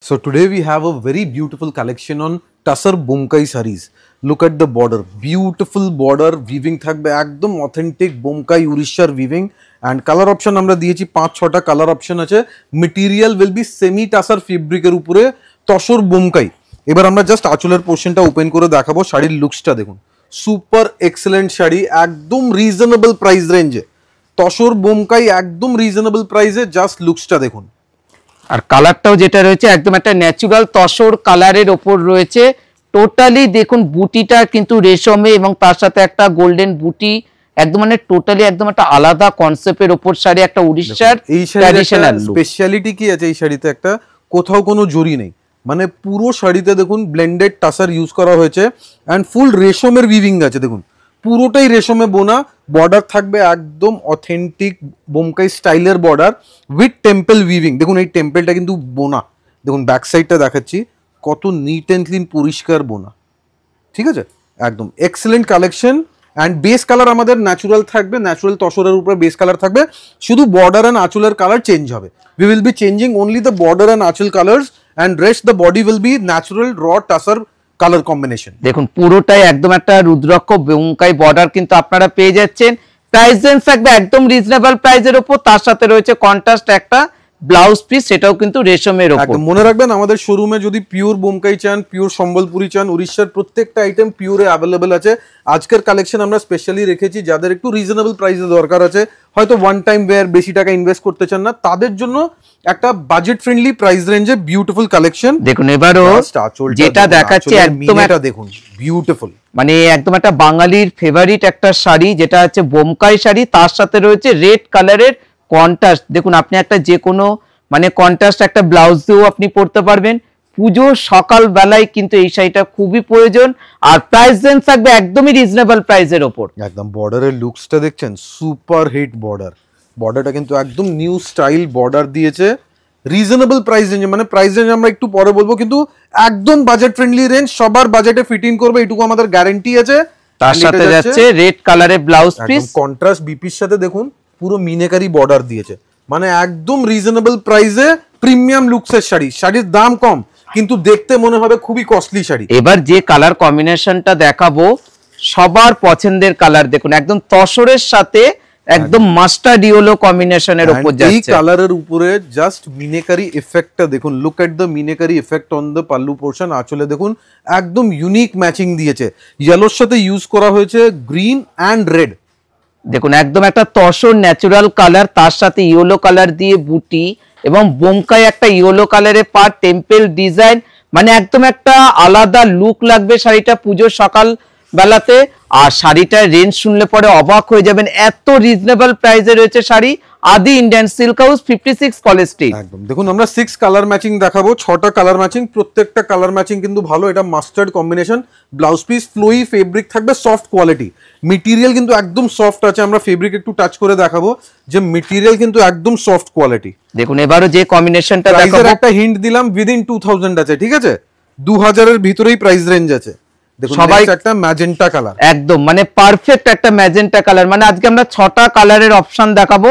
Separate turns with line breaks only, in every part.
So today we have a very beautiful collection on Tussar Bomkai sarees. Look at the border, beautiful border, weaving থাকবে একদম authentic Bomkai উড়িষ্যার weaving and color option আমরা দিয়েছি 5-6টা color option আছে. Material will be semi Tussar fabric এর উপরে তসর বোমকাই. এবার আমরা জাস্ট আঁচলের পোরশনটা ওপেন করে দেখাবো. শাড়ির লুকসটা দেখুন, সুপার এক্সেলেন্ট শাড়ি, একদম রিজনেবল প্রাইস রেঞ্জে. তসর বোমকাই একদম রিজনেবল প্রাইসে, জাস্ট লুকসটা দেখুন.
আর কালারটাও যেটা রয়েছে একদম একটা ন্যাচারাল তসর কালারের ওপর রয়েছে. টোটালি দেখুন বুটিটা কিন্তু রেশমে এবং তার সাথে একটা গোল্ডেন বুটি, একদম মানে টোটালি একদম একটা আলাদা কনসেপ্টের ওপর শাড়ি, একটা উড়িষ্যার ট্র্যাডিশনাল লুক.
স্পেশালিটি কি আছে এই শাড়িতে? একটা কোথাও কোনো জরি নেই, মানে পুরো শাড়িতে দেখুন ব্লেন্ডেড টাসার ইউজ করা হয়েছে অ্যান্ড ফুল রেশমের উইভিং আছে. দেখুন পুরোটাই রেশমে বোনা, বর্ডার থাকবে একদম অথেন্টিক বোমকাই স্টাইলের বর্ডার উইথ টেম্পল উইভিং. দেখুন এই টেম্পলটা কিন্তু বোনা, দেখুন ব্যাক সাইডটা দেখাচ্ছি কত নিট অ্যান্ড ক্লিন পরিষ্কার বোনা. ঠিক আছে, একদম excellent collection. And base colour আমাদের ন্যাচুরাল থাকবে, ন্যাচুরাল তসরের উপরে বেস কালার থাকবে, শুধু বর্ডার অ্যান্ড আঁচলের কালার চেঞ্জ হবে. We will be changing only the border and আঁচল colours and rest the body will be natural র টাসার কালার কম্বিনেশন.
দেখুন পুরোটাই একদম একটা রুদ্রাক্ষ বোমকাই বর্ডার কিন্তু আপনারা পেয়ে যাচ্ছেন. প্রাইস রেঞ্জ থাকবে একদম রিজনেবল প্রাইসের উপর, তার সাথে রয়েছে কন্ট্রাস্ট একটা ব্লাউজ পিস, সেটাও কিন্তু রেশমের উপর.
মনে রাখবেন আমাদের শোরুমে যদি পিওর বোমকাই চান, পিওর সম্বলপুরি চান, উড়িষ্যার প্রত্যেকটা আইটেম পিওরে অ্যাভেলেবেল আছে. আজকের কালেকশন আমরা স্পেশালি রেখেছি যাদের একটু রিজনেবল প্রাইসে দরকার আছে, হয়তো ওয়ান টাইম ওয়্যার, বেশি টাকা ইনভেস্ট করতে চান না, তাদের জন্য একটা বাজেট ফ্রেন্ডলি প্রাইস রেঞ্জে বিউটিফুল কালেকশন.
দেখুন এবারও যেটা দেখাচ্ছি একদম
এটা দেখুন বিউটিফুল,
মানে একদম একটা বাঙালির ফেভারিট একটা শাড়ি, যেটা হচ্ছে বোমকাই শাড়ি, তার সাথে রয়েছে রেড কালারের কন্ট্রাস্ট. দেখুন আপনি একটা যে কোনো মানে কন্ট্রাস্ট একটা ব্লাউজ দিয়েও আপনি পরতে পারবেন. পুজোর সকাল বেলায় কিন্তু এই শাড়িটা খুবই প্রয়োজন. আর প্রাইস রেঞ্জ থাকবে একদমই রিজনেবল প্রাইসের ওপর.
একদম বর্ডারের লুকসটা দেখছেন, সুপার হিট বর্ডার. বর্ডারটা কিন্তু একদম নিউ স্টাইল বর্ডার দিয়েছে, রিজনেবল প্রাইস রেঞ্জ. মানে প্রাইস রেঞ্জ আমরা একটু পরে বলবো, কিন্তু একদম বাজেট ফ্রেন্ডলি রেঞ্জ, সবার বাজেটে ফিট ইন করবে এটুকু আমাদের গ্যারান্টি আছে.
তার সাথে যাচ্ছে রেড কালারের ব্লাউজ পিস,
কন্ট্রাস্ট বিপির সাথে দেখুন পুরো মিনেকারি বর্ডার দিয়েছে, মানে একদম রিজনেবল প্রাইসে প্রিমিয়াম লুকসের শাড়ি. শাড়ির দাম কম কিন্তু দেখতে মনে হবে খুবই কস্টলি শাড়ি.
এবার যে কালার কম্বিনেশনটা দেখাবো সবার পছন্দের কালার, দেখুন একদম তসরের সাথে একদম মাস্টার্ড ইয়েলো কম্বিনেশনের উপর যাচ্ছে.
এই কালারের উপরে জাস্ট মিনেকারি এফেক্টটা দেখুন, look at the meenakari effect on the pallu portion. আঁচলে দেখুন একদম ইউনিক ম্যাচিং দিয়েছে, ইয়েলোর সাথে ইউজ করা হয়েছে গ্রিন অ্যান্ড রেড.
দেখুন একদম একটা তসর ন্যাচারাল কালার, তার সাথে ইয়েলো কালার দিয়ে বুটি এবং বোমকাই একটা ইয়েলো কালারের পার টেম্পল ডিজাইন, মানে একদম একটা আলাদা লুক লাগবে শাড়িটা পুজোর সকাল বেলাতে. আর শাড়িটার রেঞ্জ শুনলে পরে অবাক হয়ে যাবেন, এত রিজনেবল প্রাইসে রয়েছে শাড়ি. আদি Indian Silk house 56 College street.
একদম দেখুন আমরা 6 কালার ম্যাচিং দেখাবো, 6টা কালার ম্যাচিং, প্রত্যেকটা কালার ম্যাচিং কিন্তু ভালো. এটা mustard combination, blouse piece flowy fabric থাকবে, সফট কোয়ালিটি. মেটেরিয়াল কিন্তু একদম সফট আছে, আমরা ফেব্রিক একটু টাচ করে দেখাবো যে মেটেরিয়াল কিন্তু একদম সফট কোয়ালিটি.
দেখুন এবারও যে কম্বিনেশনটা দেখাবো,
একটা হিন্ট দিলাম, উইদিন 2000 আছে, ঠিক আছে, 2000 এর ভিতরেই প্রাইস রেঞ্জ আছে.
সবাই
একটা ম্যাজেন্টা কালার,
একদম মানে পারফেক্ট একটা ম্যাজেন্টা কালার. মানে আজকে আমরা 6টা কালারের অপশন দেখাবো,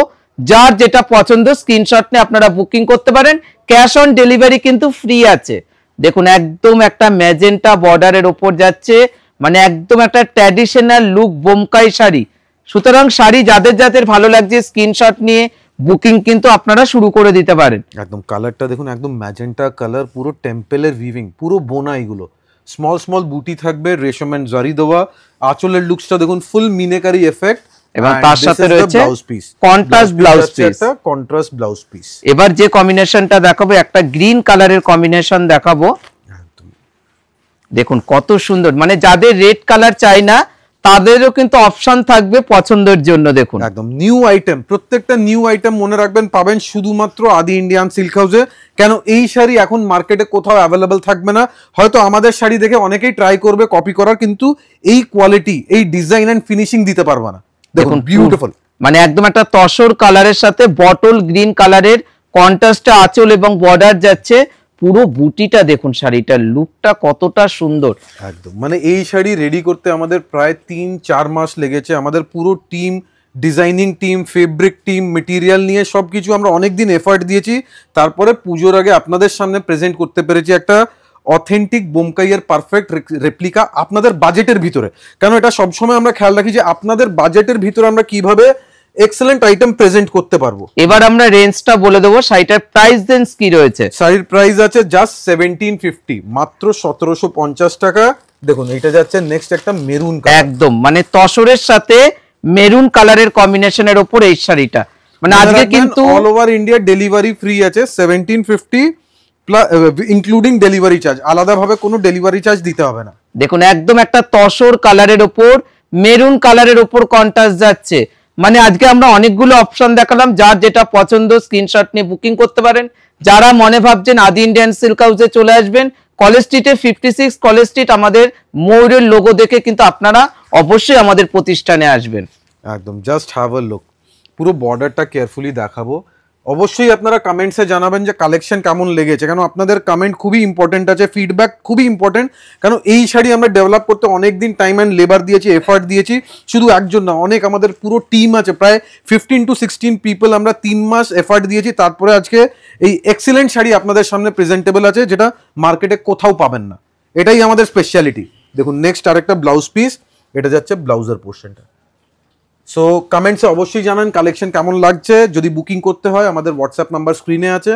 যার যেটা পছন্দ স্ক্রিনশট নিয়ে আপনারা বুকিং করতে পারেন. ক্যাশ অন ডেলিভারি কিন্তু ফ্রি আছে. দেখুন একদম একটা ম্যাজেন্টা বর্ডারের উপর যাচ্ছে, মানে একদম একটা ট্র্যাডিশনাল লুক বোমকাই শাড়ি. সুতরাং শাড়ি যাদের যাদের ভালো লাগছে স্ক্রিনশট নিয়ে বুকিং কিন্তু আপনারা শুরু করে দিতে পারেন.
একদম কালারটা দেখুন, একদম ম্যাজেন্টা কালার, পুরো টেম্পলের উইভিং, পুরো বোনা. এগুলো স্মল স্মল বুটি থাকবে, রেশম এন্ড জারি দেওয়া. আঁচলের লুকসটা দেখুন ফুল মিনেকারি এফেক্ট
এবং তার সাথে রয়েছে contrast blouse piece,
contrast blouse piece.
এবার যে কম্বিনেশনটা দেখাবো একটা গ্রিন কালারের কম্বিনেশন দেখাবো. দেখুন কত সুন্দর, মানে যাদের রেড কালার চাই না তাদেরও কিন্তু অপশন থাকবে পছন্দের জন্য. দেখুন
একদম নিউ আইটেম, প্রত্যেকটা নিউ আইটেম মনে রাখবেন পাবেন শুধুমাত্র আদি ইন্ডিয়ান সিল্ক হাউসে. কেন এই শাড়ি এখন মার্কেটে কোথাও অ্যাভেলেবেল থাকবে না. হয়তো আমাদের শাড়ি দেখে অনেকেই ট্রাই করবে কপি করার, কিন্তু এই কোয়ালিটি, এই ডিজাইন এন্ড ফিনিশিং দিতে পারবে না. দেখুন বিউটিফুল,
মানে একদম একটা তসর কালারের সাথে বটল গ্রিন কালারের কন্ট্রাস্টে আঁচল এবং বর্ডার যাচ্ছে. পুরো বুটিটা দেখুন, শাড়িটার লুকটা কতটা সুন্দর.
একদম মানে এই শাড়ি রেডি করতে আমাদের প্রায় 3-4 মাস লেগেছে. আমাদের পুরো team designing team, fabric team, material নিয়ে সব কিছু আমরা অনেক দিন এফার্ট দিয়েছি, তারপরে পুজোর আগে আপনাদের সামনে প্রেজেন্ট করতে পেরেছি একটা অথেন্টিক বোমকাইয়ের পারফেক্ট রেপ্লিকা আপনাদের বাজেটের ভিতরে। কেন এটা সবসময় আমরা খেয়াল রাখি যে আপনাদের বাজেটের ভিতরে আমরা কিভাবে এক্সেলেন্ট আইটেম প্রেজেন্ট করতে পারবো।
এবার আমরা রেঞ্জটা বলে দেবো, শাড়িটার প্রাইস দেন্স কি রয়েছে?
শাড়ির প্রাইস আছে জাস্ট 1750, মাত্র 1750 টাকা। দেখুন এটা যাচ্ছে নেক্সট একটা মেরুন কালার,
একদম মানে তসরের সাথে মেরুন কালারের কম্বিনেশনের উপর এই শাড়িটা, মানে আজকে কিন্তু
all over India delivery free আছে। 1750 প্লাস ইনক্লুডিং ডেলিভারি চার্জ, আলাদাভাবে কোনো ডেলিভারি চার্জ দিতে হবে না।
দেখুন একদম একটা তসর কালারের উপর মেরুন কালারের উপর কন্ট্রাস্ট যাচ্ছে, মানে আজকে আমরা অনেকগুলো অপশন দেখালাম, যার যেটা পছন্দ স্ক্রিনশট নিয়ে বুকিং করতে পারেন। যারা মনে ভাবছেন আদি ইন্ডিয়ান সিল্ক হাউসে চলে আসবেন, কলেজ স্ট্রিটে 56 কলেজ স্ট্রিট, আমাদের ময়ূরের লোগো দেখে কিন্তু আপনারা অবশ্যই আমাদের প্রতিষ্ঠানে আসবেন।
একদম জাস্ট হ্যাভ আ লুক। পুরো বর্ডারটা কেয়ারফুলি দেখাবো। অবশ্যই আপনারা কমেন্টসে জানাবেন যে কালেকশন কেমন লেগেছে, কেন আপনাদের কমেন্ট খুবই ইম্পর্টেন্ট আছে, ফিডব্যাক খুবই ইম্পর্টেন্ট। কেন এই শাড়ি আমরা ডেভেলপ করতে অনেক দিন টাইম অ্যান্ড লেবার দিয়েছি, এফার্ট দিয়েছি, শুধু একজন না, অনেক আমাদের পুরো টিম আছে, প্রায় 15 to 16 পিপল, আমরা 3 মাস এফার্ট দিয়েছি, তারপরে আজকে এই এক্সিলেন্ট শাড়ি আপনাদের সামনে প্রেজেন্টেবল আছে, যেটা মার্কেটে কোথাও পাবেন না। এটাই আমাদের স্পেশালিটি। দেখুন নেক্সট আরেকটা ব্লাউজ পিস, এটা যাচ্ছে ব্লাউজের পোর্শনটা। সো কমেন্টসে অবশ্যই জানান কালেকশন কেমন লাগছে। যদি বুকিং করতে হয় আমাদের হোয়াটসঅ্যাপ নাম্বার স্ক্রিনে আছে।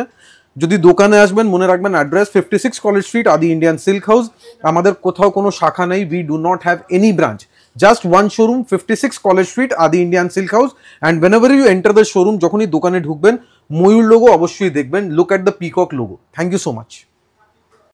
যদি দোকানে আসবেন মনে রাখবেন address 56 College Street, Adi Indian Silk House. আমাদের কোথাও কোনো শাখা নেই, we do not have any branch, just one showroom, 56 College Street, Adi Indian Silk House. And whenever you enter the showroom, যখনই দোকানে ঢুকবেন ময়ূর লোগো অবশ্যই দেখবেন, look at the peacock logo. Thank you so much.